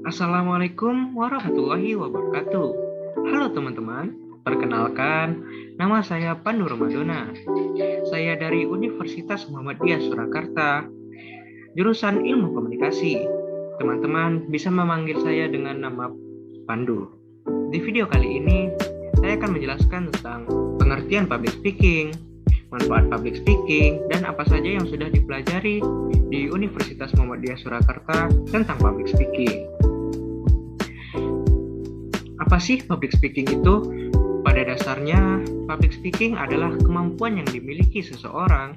Assalamualaikum warahmatullahi wabarakatuh. Halo teman-teman, perkenalkan, nama saya Pandu Ramadona. Saya dari Universitas Muhammadiyah Surakarta, jurusan Ilmu Komunikasi. Teman-teman bisa memanggil saya dengan nama Pandu. Di video kali ini, saya akan menjelaskan tentang pengertian public speaking, manfaat public speaking, dan apa saja yang sudah dipelajari di Universitas Muhammadiyah Surakarta tentang public speaking. Apa sih public speaking itu? Pada dasarnya, public speaking adalah kemampuan yang dimiliki seseorang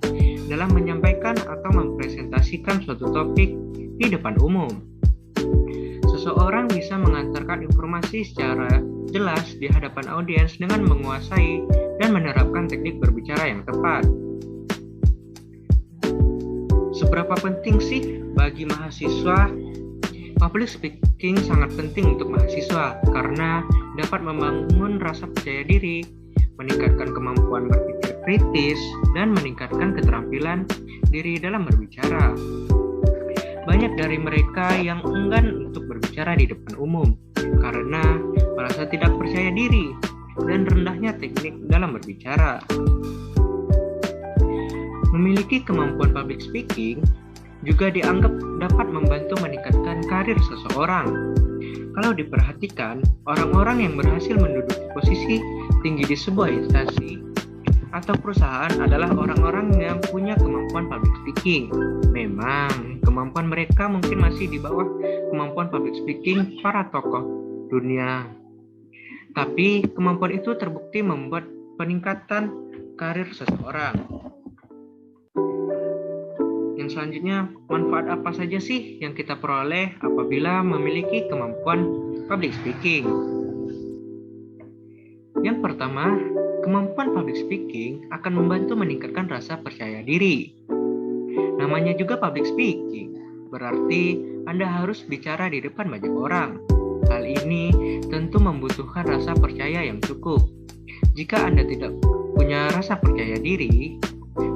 dalam menyampaikan atau mempresentasikan suatu topik di depan umum. Seseorang bisa mengantarkan informasi secara jelas di hadapan audiens dengan menguasai dan menerapkan teknik berbicara yang tepat. Seberapa penting sih bagi mahasiswa? Public speaking sangat penting untuk mahasiswa karena dapat membangun rasa percaya diri, meningkatkan kemampuan berpikir kritis, dan meningkatkan keterampilan diri dalam berbicara. Banyak dari mereka yang enggan untuk berbicara di depan umum karena merasa tidak percaya diri dan rendahnya teknik dalam berbicara. Memiliki kemampuan public speaking juga dianggap dapat membantu meningkatkan karir seseorang. Kalau diperhatikan, orang-orang yang berhasil menduduki posisi tinggi di sebuah instansi atau perusahaan adalah orang-orang yang punya kemampuan public speaking. Memang, kemampuan mereka mungkin masih di bawah kemampuan public speaking para tokoh dunia. Tapi, kemampuan itu terbukti membuat peningkatan karir seseorang. Yang selanjutnya, manfaat apa saja sih yang kita peroleh apabila memiliki kemampuan public speaking? Yang pertama, kemampuan public speaking akan membantu meningkatkan rasa percaya diri. Namanya juga public speaking, berarti Anda harus bicara di depan banyak orang. Hal ini tentu membutuhkan rasa percaya yang cukup. Jika Anda tidak punya rasa percaya diri,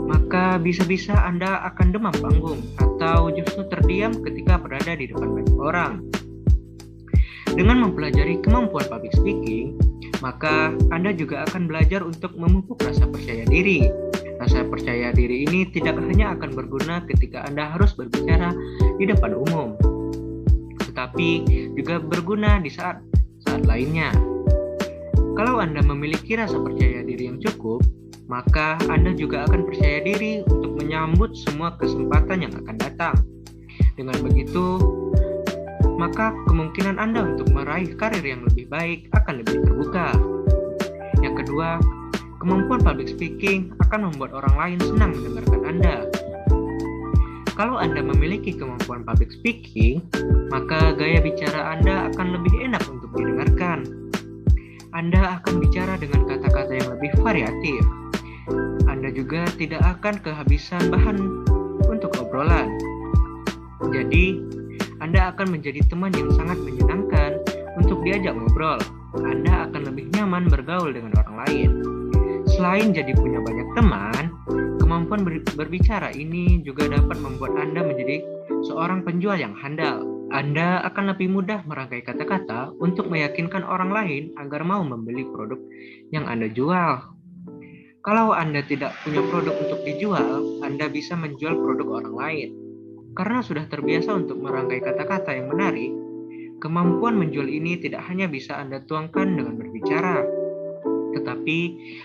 maka bisa-bisa Anda akan demam panggung atau justru terdiam ketika berada di depan banyak orang. Dengan mempelajari kemampuan public speaking, maka Anda juga akan belajar untuk memupuk rasa percaya diri. Rasa percaya diri ini tidak hanya akan berguna ketika Anda harus berbicara di depan umum, tetapi juga berguna di saat lainnya. Kalau Anda memiliki rasa percaya diri yang cukup, maka Anda juga akan percaya diri untuk menyambut semua kesempatan yang akan datang. Dengan begitu, maka kemungkinan Anda untuk meraih karir yang lebih baik akan lebih terbuka. Yang kedua, kemampuan public speaking akan membuat orang lain senang mendengarkan Anda. Kalau Anda memiliki kemampuan public speaking, maka gaya bicara Anda akan lebih enak untuk didengarkan. Anda akan bicara dengan kata-kata yang lebih variatif. Anda juga tidak akan kehabisan bahan untuk obrolan. Jadi, Anda akan menjadi teman yang sangat menyenangkan untuk diajak ngobrol. Anda akan lebih nyaman bergaul dengan orang lain. Selain jadi punya banyak teman, kemampuan berbicara ini juga dapat membuat Anda menjadi seorang penjual yang handal. Anda akan lebih mudah merangkai kata-kata untuk meyakinkan orang lain agar mau membeli produk yang Anda jual. Kalau Anda tidak punya produk untuk dijual, Anda bisa menjual produk orang lain. Karena sudah terbiasa untuk merangkai kata-kata yang menarik, kemampuan menjual ini tidak hanya bisa Anda tuangkan dengan berbicara, tetapi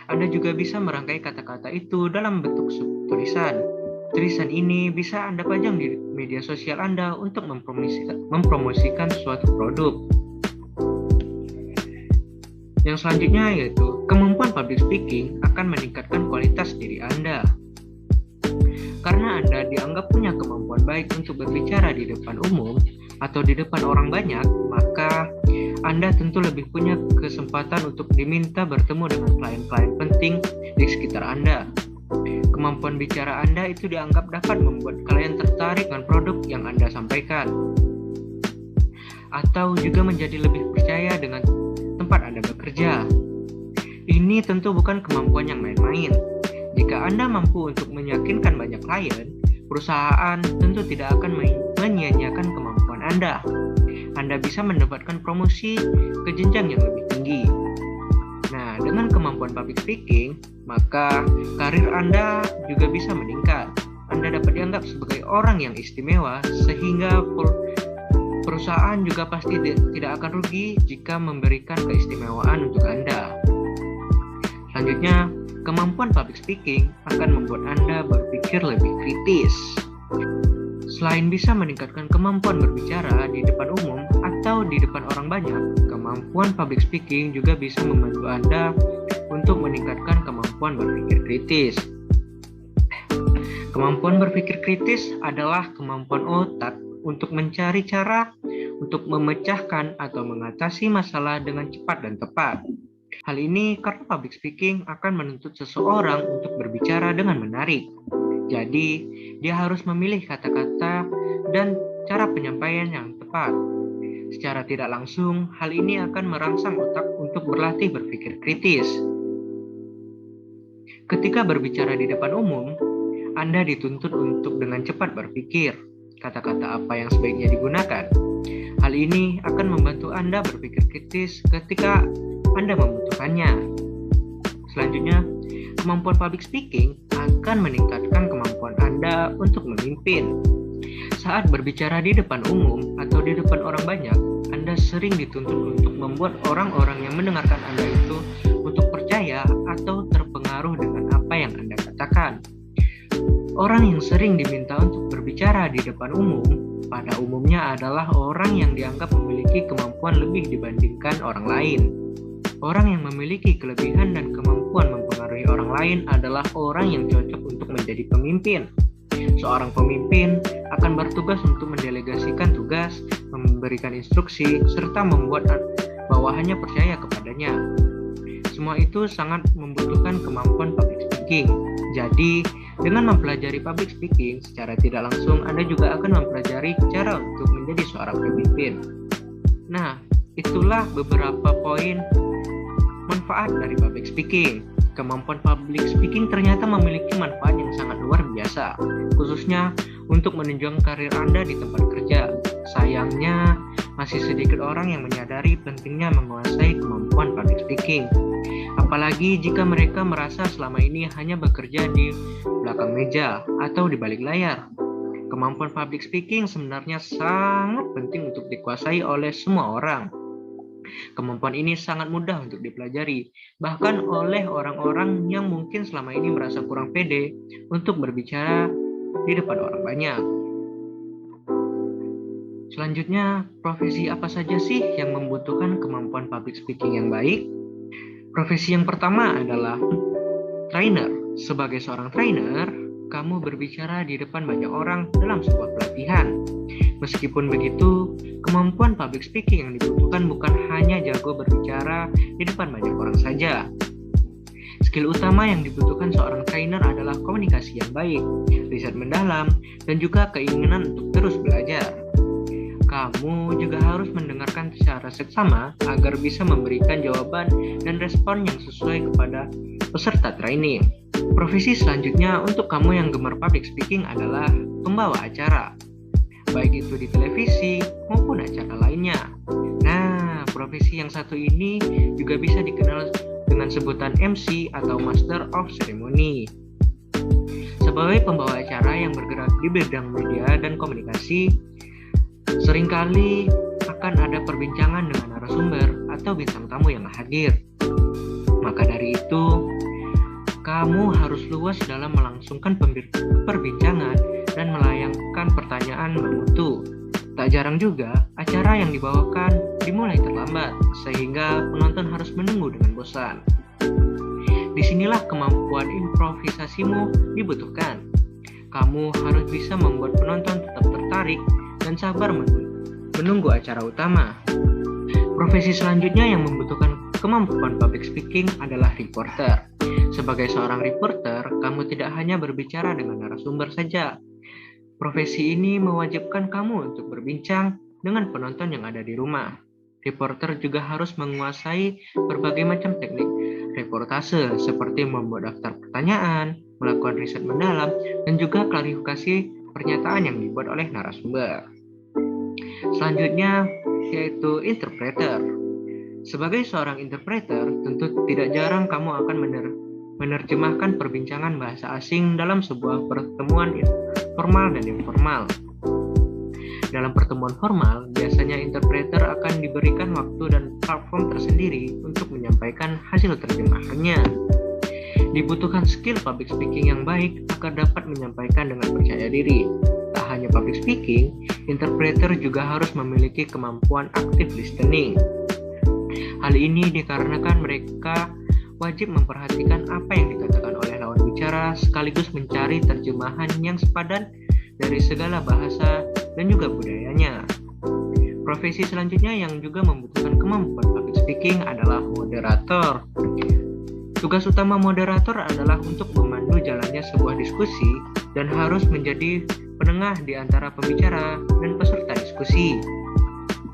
Anda juga bisa merangkai kata-kata itu dalam bentuk tulisan. Tulisan ini bisa Anda pajang di media sosial Anda untuk mempromosikan suatu produk. Yang selanjutnya yaitu kemampuan public speaking akan meningkatkan kualitas diri Anda. Karena Anda dianggap punya kemampuan baik untuk berbicara di depan umum atau di depan orang banyak, maka Anda tentu lebih punya kesempatan untuk diminta bertemu dengan klien-klien penting di sekitar Anda. Kemampuan bicara Anda itu dianggap dapat membuat klien tertarik dengan produk yang Anda sampaikan, atau juga menjadi lebih percaya dengan tempat Anda bekerja. Ini tentu bukan kemampuan yang main-main. Jika Anda mampu untuk meyakinkan banyak klien, perusahaan tentu tidak akan menyia-nyiakan kemampuan Anda. Anda bisa mendapatkan promosi ke jenjang yang lebih tinggi. Nah, dengan kemampuan public speaking, maka karir Anda juga bisa meningkat. Anda dapat dianggap sebagai orang yang istimewa, sehingga perusahaan juga pasti tidak akan rugi jika memberikan keistimewaan untuk Anda. Selanjutnya, kemampuan public speaking akan membuat Anda berpikir lebih kritis. Selain bisa meningkatkan kemampuan berbicara di depan umum atau di depan orang banyak, kemampuan public speaking juga bisa membantu Anda untuk meningkatkan kemampuan berpikir kritis. Kemampuan berpikir kritis adalah kemampuan otak untuk mencari cara untuk memecahkan atau mengatasi masalah dengan cepat dan tepat. Hal ini karena public speaking akan menuntut seseorang untuk berbicara dengan menarik. Jadi, dia harus memilih kata-kata dan cara penyampaian yang tepat. Secara tidak langsung, hal ini akan merangsang otak untuk berlatih berpikir kritis. Ketika berbicara di depan umum, Anda dituntut untuk dengan cepat berpikir kata-kata apa yang sebaiknya digunakan. Hal ini akan membantu Anda berpikir kritis ketika Anda membutuhkannya. Selanjutnya, kemampuan public speaking akan meningkatkan kemampuan Anda untuk memimpin. Saat berbicara di depan umum atau di depan orang banyak, Anda sering dituntut untuk membuat orang-orang yang mendengarkan Anda itu untuk percaya atau terpengaruh dengan apa yang Anda katakan. Orang yang sering diminta untuk berbicara di depan umum pada umumnya adalah orang yang dianggap memiliki kemampuan lebih dibandingkan orang lain. Orang yang memiliki kelebihan dan kemampuan mempengaruhi orang lain adalah orang yang cocok untuk menjadi pemimpin. Seorang pemimpin akan bertugas untuk mendelegasikan tugas, memberikan instruksi, serta membuat bawahannya percaya kepadanya. Semua itu sangat membutuhkan kemampuan public speaking. Jadi, dengan mempelajari public speaking secara tidak langsung, Anda juga akan mempelajari cara untuk menjadi seorang pemimpin. Nah, itulah beberapa poin manfaat dari public speaking. Kemampuan public speaking ternyata memiliki manfaat yang sangat luar biasa, khususnya untuk menunjang karir Anda di tempat kerja. Sayangnya, masih sedikit orang yang menyadari pentingnya menguasai kemampuan public speaking. Apalagi jika mereka merasa selama ini hanya bekerja di belakang meja atau di balik layar. Kemampuan public speaking sebenarnya sangat penting untuk dikuasai oleh semua orang. Kemampuan ini sangat mudah untuk dipelajari, bahkan oleh orang-orang yang mungkin selama ini merasa kurang pede untuk berbicara di depan orang banyak. Selanjutnya, profesi apa saja sih yang membutuhkan kemampuan public speaking yang baik? Profesi yang pertama adalah trainer. Sebagai seorang trainer, kamu berbicara di depan banyak orang dalam sebuah pelatihan. Meskipun begitu, kemampuan public speaking yang dibutuhkan bukan hanya jago berbicara di depan banyak orang saja. Skill utama yang dibutuhkan seorang trainer adalah komunikasi yang baik, riset mendalam, dan juga keinginan untuk terus belajar. Kamu juga harus mendengarkan secara seksama agar bisa memberikan jawaban dan respon yang sesuai kepada peserta training. Profesi selanjutnya untuk kamu yang gemar public speaking adalah pembawa acara, baik itu di televisi maupun acara lainnya. Nah, profesi yang satu ini juga bisa dikenal dengan sebutan MC atau Master of Ceremony. Sebagai pembawa acara yang bergerak di bidang media dan komunikasi, seringkali akan ada perbincangan dengan narasumber atau bintang tamu yang hadir. Maka dari itu, kamu harus luas dalam melangsungkan perbincangan dan melayangkan pertanyaan bermutu. Tak jarang juga, acara yang dibawakan dimulai terlambat, sehingga penonton harus menunggu dengan bosan. Disinilah kemampuan improvisasimu dibutuhkan. Kamu harus bisa membuat penonton tetap tertarik dan sabar menunggu acara utama. Profesi selanjutnya yang membutuhkan kemampuan public speaking adalah reporter. Sebagai seorang reporter, kamu tidak hanya berbicara dengan narasumber saja. Profesi ini mewajibkan kamu untuk berbincang dengan penonton yang ada di rumah. Reporter juga harus menguasai berbagai macam teknik reportase seperti membuat daftar pertanyaan, melakukan riset mendalam, dan juga klarifikasi pernyataan yang dibuat oleh narasumber. Selanjutnya, yaitu interpreter. Sebagai seorang interpreter, tentu tidak jarang kamu akan menerjemahkan perbincangan bahasa asing dalam sebuah pertemuan formal dan informal. Dalam pertemuan formal, biasanya interpreter akan diberikan waktu dan platform tersendiri untuk menyampaikan hasil terjemahannya. Dibutuhkan skill public speaking yang baik agar dapat menyampaikan dengan percaya diri. Tak hanya public speaking, interpreter juga harus memiliki kemampuan active listening. Hal ini dikarenakan mereka wajib memperhatikan apa yang dikatakan oleh lawan bicara sekaligus mencari terjemahan yang sepadan dari segala bahasa dan juga budayanya. Profesi selanjutnya yang juga membutuhkan kemampuan public speaking adalah moderator. Tugas utama moderator adalah untuk memandu jalannya sebuah diskusi dan harus menjadi penengah di antara pembicara dan peserta diskusi.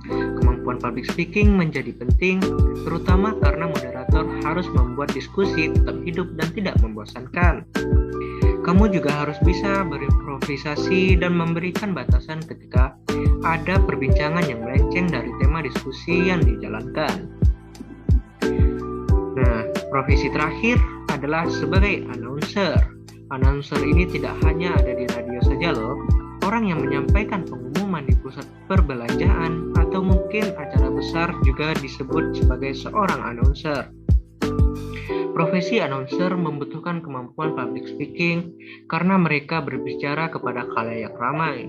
Kemampuan public speaking menjadi penting, terutama karena moderator harus membuat diskusi tetap hidup dan tidak membosankan. Kamu juga harus bisa berimprovisasi dan memberikan batasan ketika ada perbincangan yang melenceng dari tema diskusi yang dijalankan. Nah, profesi terakhir adalah sebagai announcer. Announcer ini tidak hanya ada di radio saja loh. Orang yang menyampaikan pengumuman di pusat perbelanjaan atau mungkin acara besar juga disebut sebagai seorang announcer. Profesi announcer membutuhkan kemampuan public speaking karena mereka berbicara kepada khalayak ramai.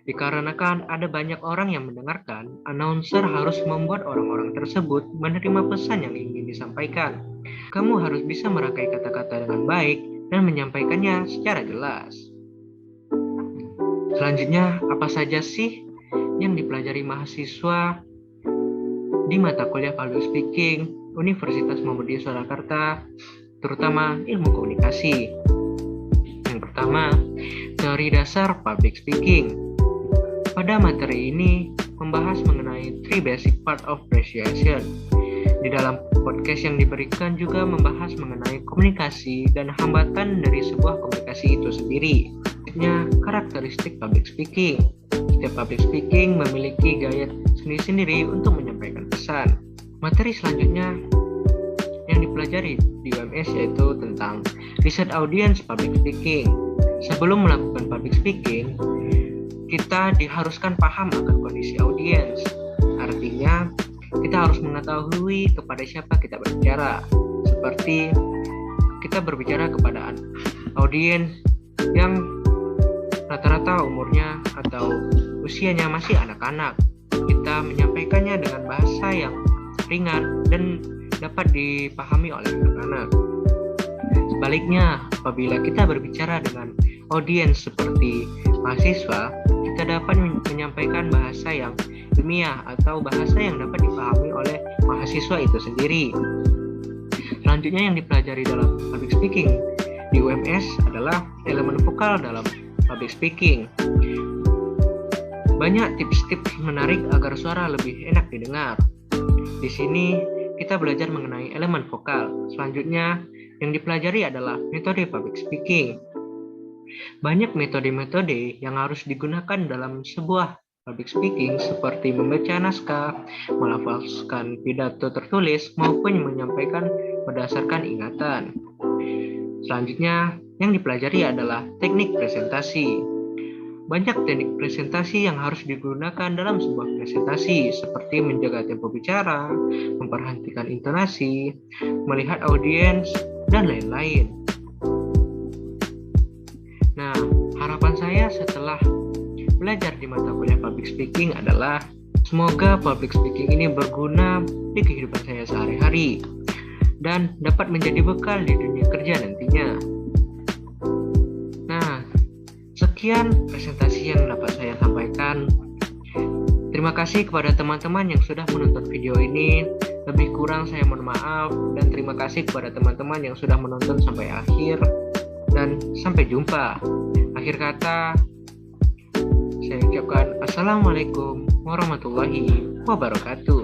Dikarenakan ada banyak orang yang mendengarkan, announcer harus membuat orang-orang tersebut menerima pesan yang ingin disampaikan. Kamu harus bisa merangkai kata-kata dengan baik dan menyampaikannya secara jelas. Selanjutnya, apa saja sih yang dipelajari mahasiswa di mata kuliah Public Speaking Universitas Muhammadiyah Surakarta, terutama ilmu komunikasi? Yang pertama, teori dasar Public Speaking. Pada materi ini membahas mengenai 3 basic part of persuasion. Di dalam podcast yang diberikan juga membahas mengenai komunikasi dan hambatan dari sebuah komunikasi itu sendiri. Karakteristik public speaking. Setiap public speaking memiliki gaya sendiri-sendiri untuk menyampaikan pesan. Materi selanjutnya yang dipelajari di UMS yaitu tentang research audience public speaking. Sebelum melakukan public speaking, kita diharuskan paham akan kondisi audiens. Artinya, kita harus mengetahui kepada siapa kita berbicara. Seperti kita berbicara kepada audiens yang rata-rata umurnya atau usianya masih anak-anak. Kita menyampaikannya dengan bahasa yang ringan dan dapat dipahami oleh anak-anak. Sebaliknya, apabila kita berbicara dengan audiens seperti mahasiswa, kita dapat menyampaikan bahasa yang ilmiah atau bahasa yang dapat dipahami oleh mahasiswa itu sendiri. Selanjutnya yang dipelajari dalam public speaking di UMS adalah elemen vokal dalam public speaking. Banyak tips-tips menarik agar suara lebih enak didengar. Di sini kita belajar mengenai elemen vokal. Selanjutnya yang dipelajari adalah metode public speaking. Banyak metode-metode yang harus digunakan dalam sebuah public speaking seperti membaca naskah, melafalkan pidato tertulis maupun menyampaikan berdasarkan ingatan. Selanjutnya yang dipelajari adalah teknik presentasi. Banyak teknik presentasi yang harus digunakan dalam sebuah presentasi seperti menjaga tempo bicara, memperhatikan intonasi, melihat audiens, dan lain-lain. Nah, harapan saya setelah belajar di mata kuliah public speaking adalah semoga public speaking ini berguna di kehidupan saya sehari-hari dan dapat menjadi bekal di dunia kerja nantinya. Nah, sekian presentasi yang dapat saya sampaikan. Terima kasih kepada teman-teman yang sudah menonton video ini. Lebih kurang saya mohon maaf dan terima kasih kepada teman-teman yang sudah menonton sampai akhir. Dan sampai jumpa. Akhir kata, saya ucapkan Assalamualaikum warahmatullahi wabarakatuh.